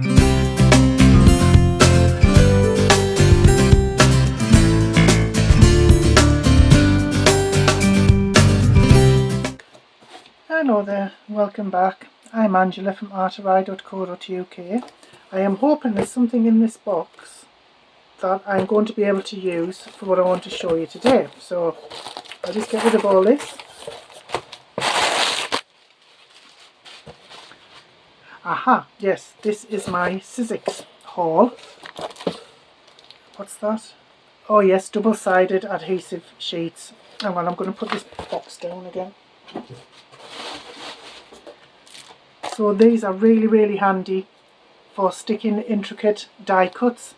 Hello there, welcome back. I'm Angela from artorai.co.uk. I am hoping there's something in this box that I'm going to be able to use for what I want to show you today. So I'll just get rid of all this. Aha, yes, this is my Sizzix haul. What's that? Oh yes, double-sided adhesive sheets. And well, I'm going to put this box down again. So these are really handy for sticking intricate die cuts.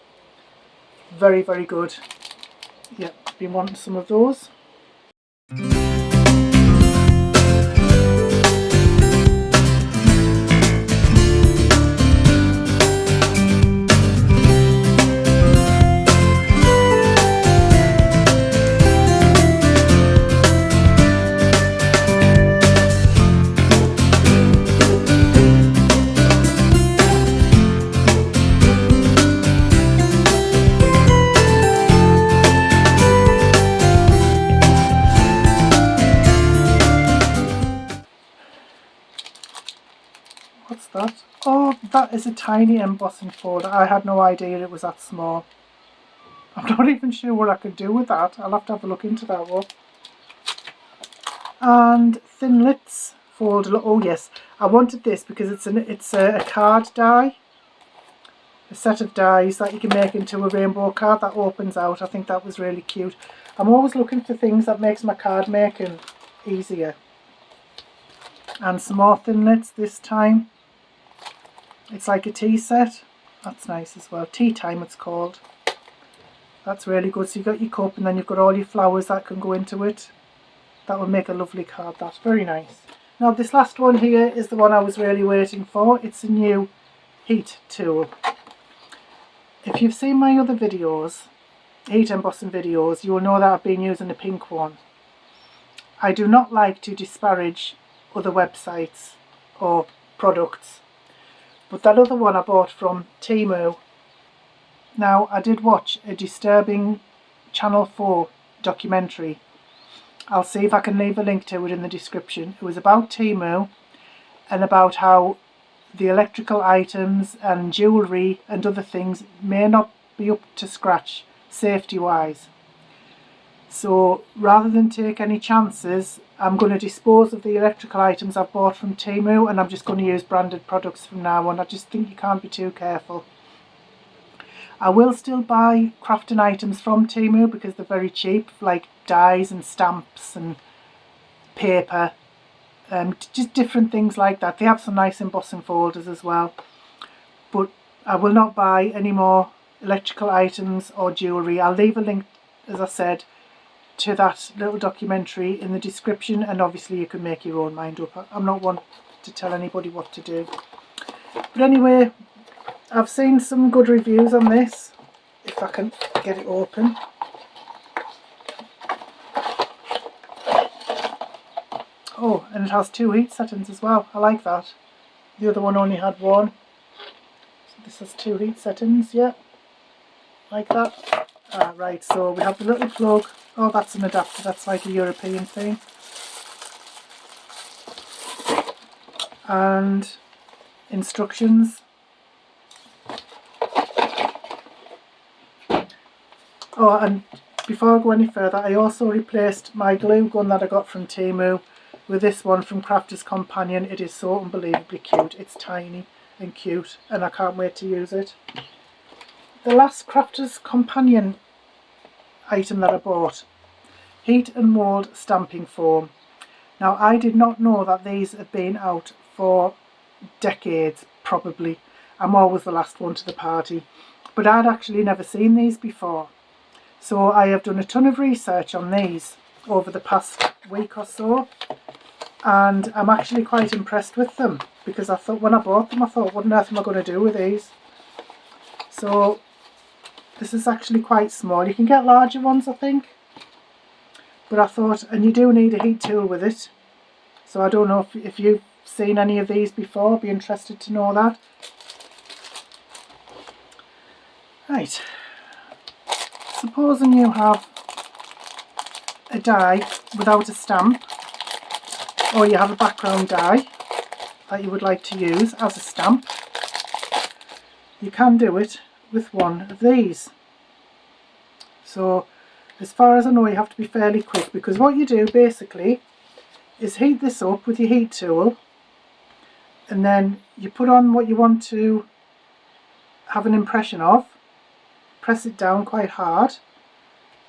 Very good. Yep, been wanting some of those. What's that? Oh, that is a tiny embossing folder. I had no idea it was that small. I'm not even sure what I could do with that. I'll have to have a look into that one. And Thinlits folder. Oh yes, I wanted this because it's a card die. A set of dies that you can make into a rainbow card that opens out. I think that was really cute. I'm always looking for things that makes my card making easier. And some more Thinlits this time. It's like a tea set. That's nice as well. Tea time it's called. That's really good. So you've got your cup and then you've got all your flowers that can go into it. That would make a lovely card. That's very nice. Now this last one here is the one I was really waiting for. It's a new heat tool. If you've seen my other videos, heat embossing videos, you will know that I've been using the pink one. I do not like to disparage other websites or products. But that other one I bought from Temu. Now, I did watch a disturbing Channel 4 documentary. I'll see if I can leave a link to it in the description. It was about Temu and about how the electrical items and jewellery and other things may not be up to scratch safety-wise. So, rather than take any chances, I'm going to dispose of the electrical items I've bought from Temu and I'm just going to use branded products from now on. I just think you can't be too careful. I will still buy crafting items from Temu because they're very cheap, like dies and stamps and paper, just different things like that. They have some nice embossing folders as well. But I will not buy any more electrical items or jewellery. I'll leave a link, as I said, to that little documentary in the description, and obviously you can make your own mind up. I'm not one to tell anybody what to do. But anyway, I've seen some good reviews on this, if I can get it open. Oh, and it has 2 heat settings as well. I like that. The other one only had 1. So this has 2 heat settings, yeah. Like that. Right, so we have the little plug. Oh, that's an adapter. That's like a European thing. And instructions. Oh, and before I go any further, I also replaced my glue gun that I got from Temu with this one from Crafter's Companion. It is so unbelievably cute. It's tiny and cute, and I can't wait to use it. The last Crafter's Companion item that I bought, heat and mould stamping foam. Now, I did not know that these have been out for decades, probably. I'm always the last one to the party, but I'd actually never seen these before. So I have done a ton of research on these over the past week or so, and I'm actually quite impressed with them, because I thought, when I bought them, I thought, what on earth am I going to do with these? So this is actually quite small. You can get larger ones, I think, but I thought, and you do need a heat tool with it, so I don't know if you've seen any of these before. Be interested to know that. Right, supposing you have a die without a stamp, or you have a background die that you would like to use as a stamp, you can do it with one of these. So as far as I know, you have to be fairly quick, because what you do basically is heat this up with your heat tool, and then you put on what you want to have an impression of, press it down quite hard,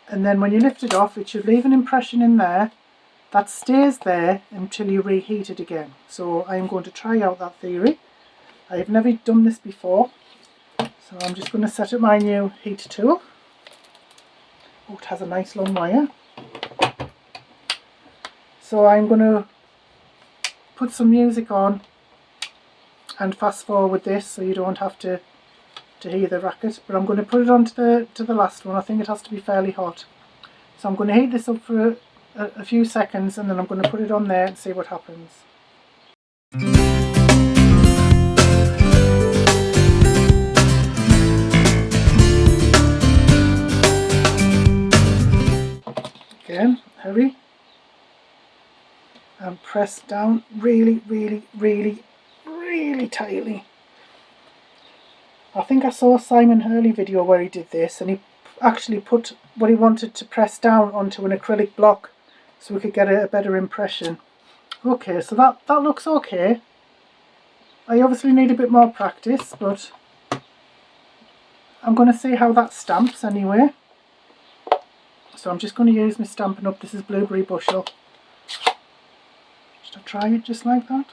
and then when you lift it off, it should leave an impression in there that stays there until you reheat it again. So I am going to try out that theory. I have never done this before, so I'm just going to set up my new heat tool. Oh, it has a nice long wire. So I'm going to put some music on and fast forward this so you don't have to hear the racket, but I'm going to put it on to the last one. I think it has to be fairly hot. So I'm going to heat this up for a few seconds, and then I'm going to put it on there and see what happens. Again, hurry. And press down really, really, really, really tightly. I think I saw a Simon Hurley video where he did this, and he actually put what he wanted to press down onto an acrylic block so we could get a better impression. Okay, so that looks okay. I obviously need a bit more practice, but I'm going to see how that stamps anyway. So I'm just going to use my Stampin' Up. This is Blueberry Bushel. Should I try it just like that?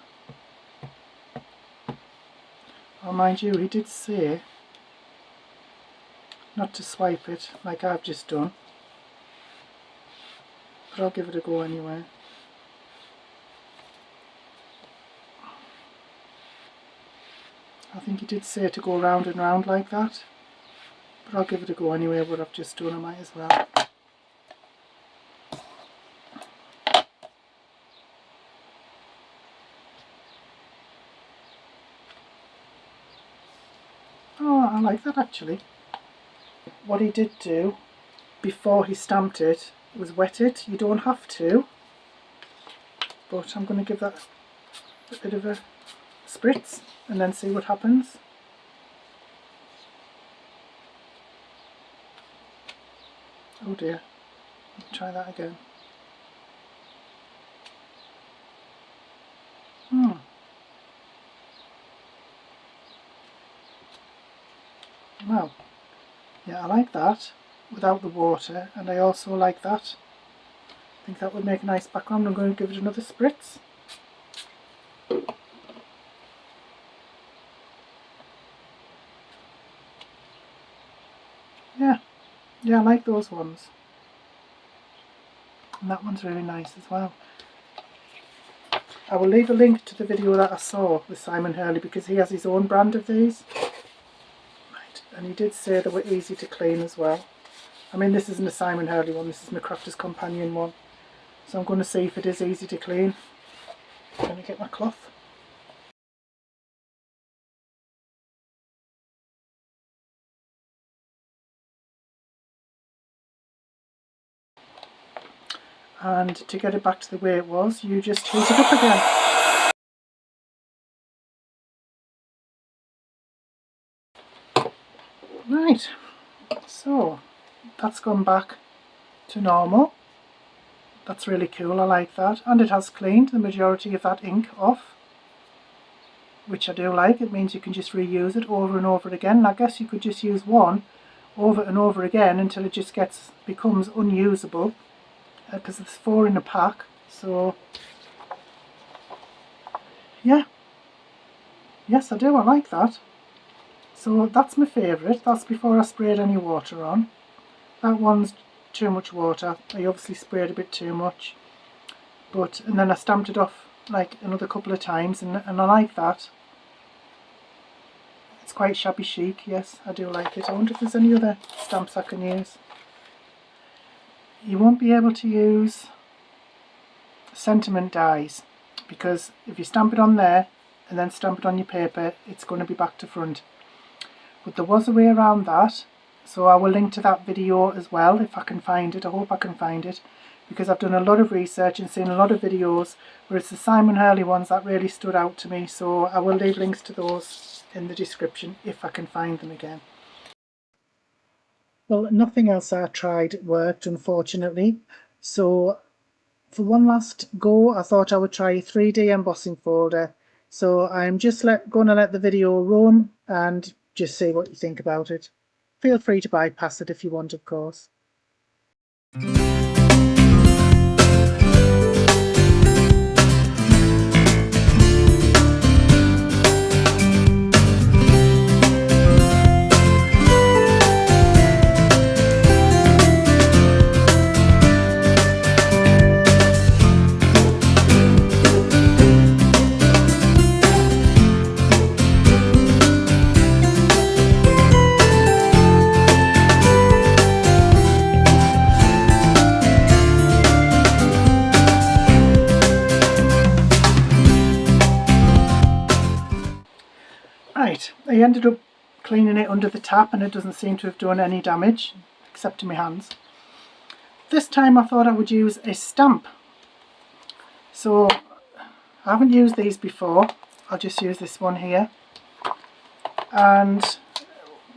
Oh, mind you, he did say not to swipe it like I've just done, but I'll give it a go anyway. I think he did say to go round and round like that, but I'll give it a go anyway. What I've just done, I might as well. Oh, I like that actually. What he did do before he stamped it was wet it. You don't have to, but I'm going to give that a bit of a spritz and then see what happens. Oh dear, let me try that again. Well, yeah, I like that without the water, and I also like that. I think that would make a nice background. I'm going to give it another spritz. Yeah, I like those ones. And that one's really nice as well. I will leave a link to the video that I saw with Simon Hurley, because he has his own brand of these. Right, and he did say they were easy to clean as well. I mean, this isn't a Simon Hurley one, this is my Crafter's Companion one. So I'm going to see if it is easy to clean. Let me get my cloth. And to get it back to the way it was, you just heat it up again. Right, so that's gone back to normal. That's really cool, I like that. And it has cleaned the majority of that ink off, which I do like. It means you can just reuse it over and over again. And I guess you could just use one over and over again until it just becomes unusable, because there's 4 in a pack. So yeah, yes I do, I like that. So that's my favourite. That's before I sprayed any water on. That one's too much water. I obviously sprayed a bit too much, and then I stamped it off like another couple of times, and I like that. It's quite shabby chic. Yes, I do like it. I wonder if there's any other stamps I can use. You won't be able to use sentiment dies, because if you stamp it on there and then stamp it on your paper, it's going to be back to front. But there was a way around that, So I will link to that video as well if I can find it. I hope I can find it, because I've done a lot of research and seen a lot of videos where it's the Simon Hurley ones that really stood out to me. So I will leave links to those in the description if I can find them again. Well, nothing else I tried worked, unfortunately. So for one last go, I thought I would try a 3D embossing folder. So I'm just going to let the video run and just see what you think about it. Feel free to bypass it if you want, of course. Right, I ended up cleaning it under the tap and it doesn't seem to have done any damage, except to my hands. This time I thought I would use a stamp. So I haven't used these before, I'll just use this one here. And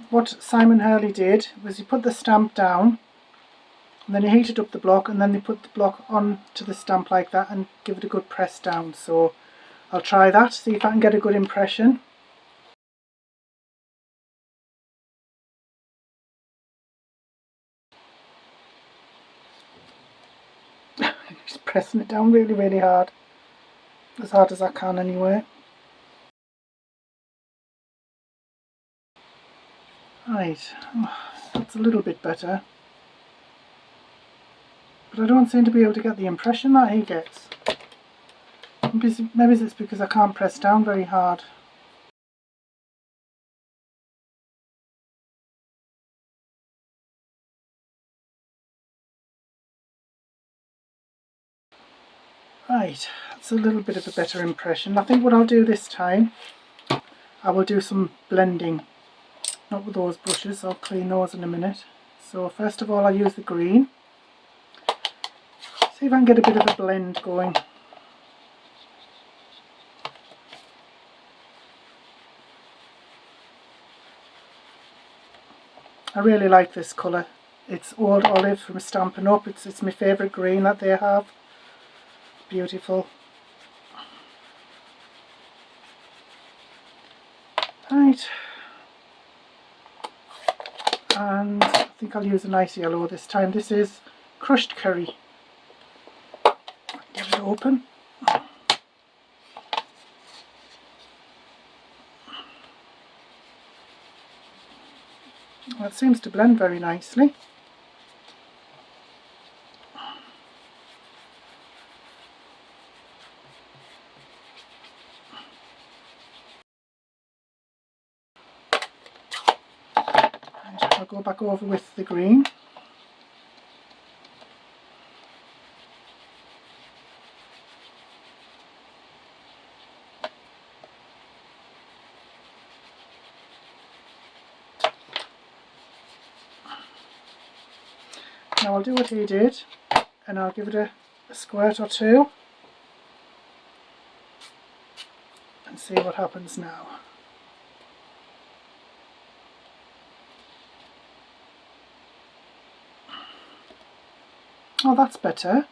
what Simon Hurley did was he put the stamp down, and then he heated up the block, and then they put the block onto the stamp like that and give it a good press down. So I'll try that, see if I can get a good impression. Just pressing it down really, really hard as I can anyway. Right, that's a little bit better, but I don't seem to be able to get the impression that he gets. Maybe it's because I can't press down very hard. Right, that's a little bit of a better impression. I think what I'll do this time, I will do some blending, not with those brushes. I'll clean those in a minute. So first of all I'll use the green, see if I can get a bit of a blend going. I really like this colour. It's Old Olive from Stampin' Up. It's my favourite green that they have. Beautiful. Right, and I think I'll use a nice yellow this time. This is crushed curry. Get it open. Well, it seems to blend very nicely. I'll go back over with the green. Now I'll do what he did, and I'll give it a squirt or two and see what happens now. Oh, that's better.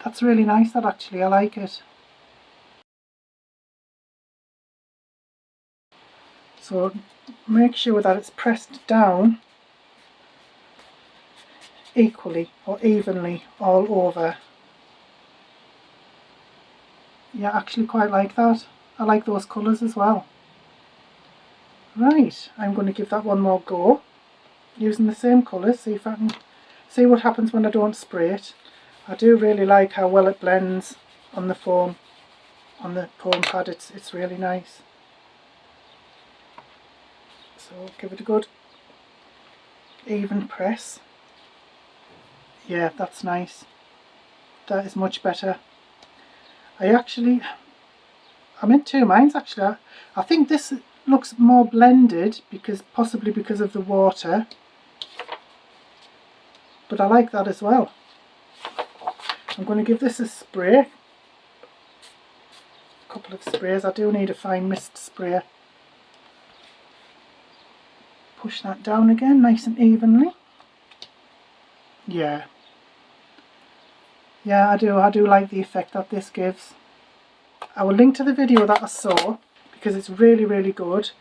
That's really nice, that actually, I like it. So make sure that it's pressed down equally or evenly all over. Yeah, I actually quite like that. I like those colours as well. Right, I'm going to give that one more go using the same colours, see if I can see what happens when I don't spray it. I do really like how well it blends on the foam, on the foam pad. It's really nice. So give it a good even press. Yeah, that's nice. That is much better. I'm in two minds actually. I think this looks more blended, possibly because of the water, but I like that as well. I'm going to give this a spray, a couple of sprays. I do need a fine mist sprayer. Push that down again nice and evenly. Yeah, I do like the effect that this gives. I will link to the video that I saw because it's really, really good.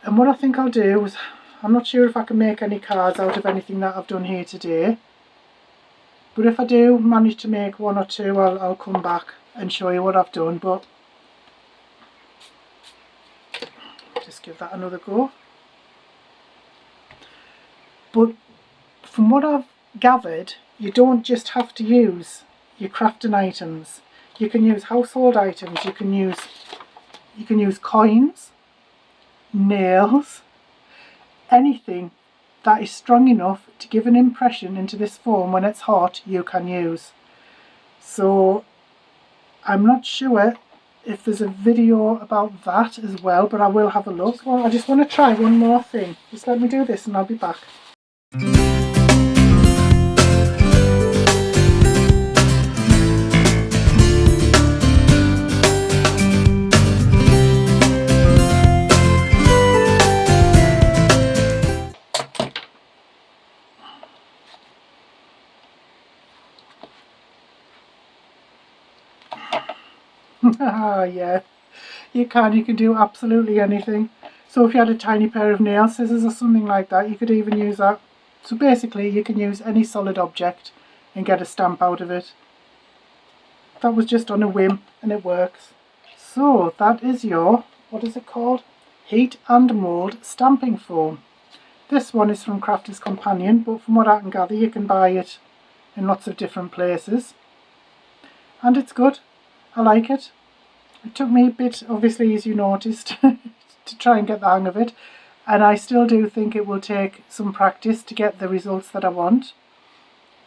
And what I think I'll do is, I'm not sure if I can make any cards out of anything that I've done here today, but if I do manage to make one or two, I'll come back and show you what I've done. But just give that another go. But from what I've gathered, you don't just have to use your crafting items. You can use household items, you can use coins, nails, anything that is strong enough to give an impression into this foam when it's hot, you can use. So I'm not sure if there's a video about that as well, but I will have a look. Well, I just want to try one more thing. Just let me do this and I'll be back. Yeah, you can do absolutely anything. So if you had a tiny pair of nail scissors or something like that, you could even use that. So basically you can use any solid object and get a stamp out of it. That was just on a whim and it works. So that is your, what is it called? Heat and Mould Stamping Foam. This one is from Crafter's Companion, but from what I can gather you can buy it in lots of different places. And it's good. I like it. It took me a bit, obviously, as you noticed, to try and get the hang of it. And I still do think it will take some practice to get the results that I want.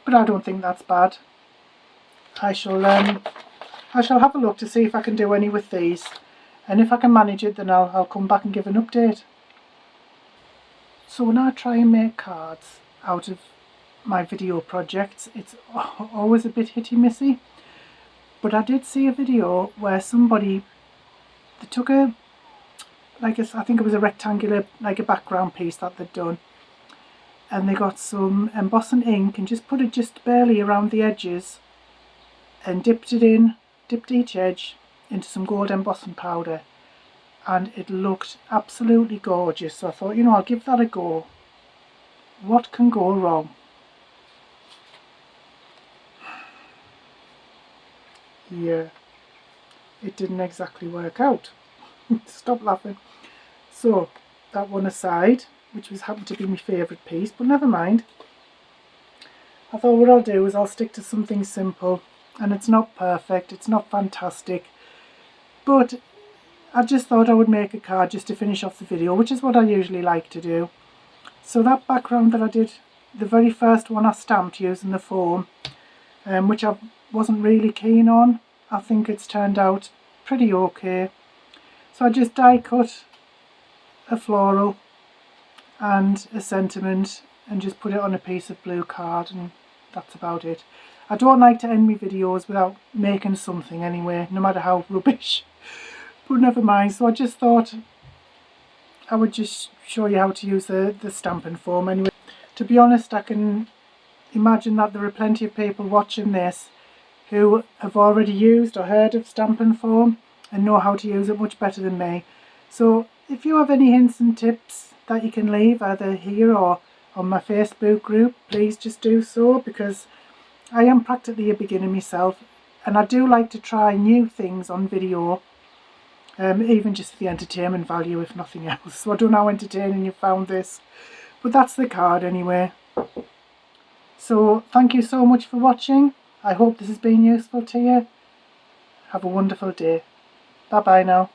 But I don't think that's bad. I shall have a look to see if I can do any with these. And if I can manage it, then I'll come back and give an update. So when I try and make cards out of my video projects, it's always a bit hitty-missy. But I did see a video where somebody, they took I think it was a rectangular, like a background piece that they'd done, and they got some embossing ink and just put it just barely around the edges and dipped each edge into some gold embossing powder, and it looked absolutely gorgeous. So I thought, you know, I'll give that a go. What can go wrong? Yeah, it didn't exactly work out. Stop laughing. So that one aside, which happened to be my favourite piece, but never mind. I thought what I'll do is I'll stick to something simple, and it's not perfect, it's not fantastic, but I just thought I would make a card just to finish off the video, which is what I usually like to do. So that background that I did, the very first one I stamped using the foam, which I wasn't really keen on. I think it's turned out pretty okay. So I just die cut a floral and a sentiment and just put it on a piece of blue card, and that's about it. I don't like to end my videos without making something anyway, no matter how rubbish. But never mind. So I just thought I would just show you how to use the stamping foam anyway. To be honest, I can imagine that there are plenty of people watching this who have already used or heard of stamping foam and know how to use it much better than me. So if you have any hints and tips that you can leave either here or on my Facebook group, please just do so, because I am practically a beginner myself and I do like to try new things on video, even just for the entertainment value if nothing else. So I don't know how entertaining you found this, but that's the card anyway. So thank you so much for watching. I hope this has been useful to you. Have a wonderful day. Bye bye now.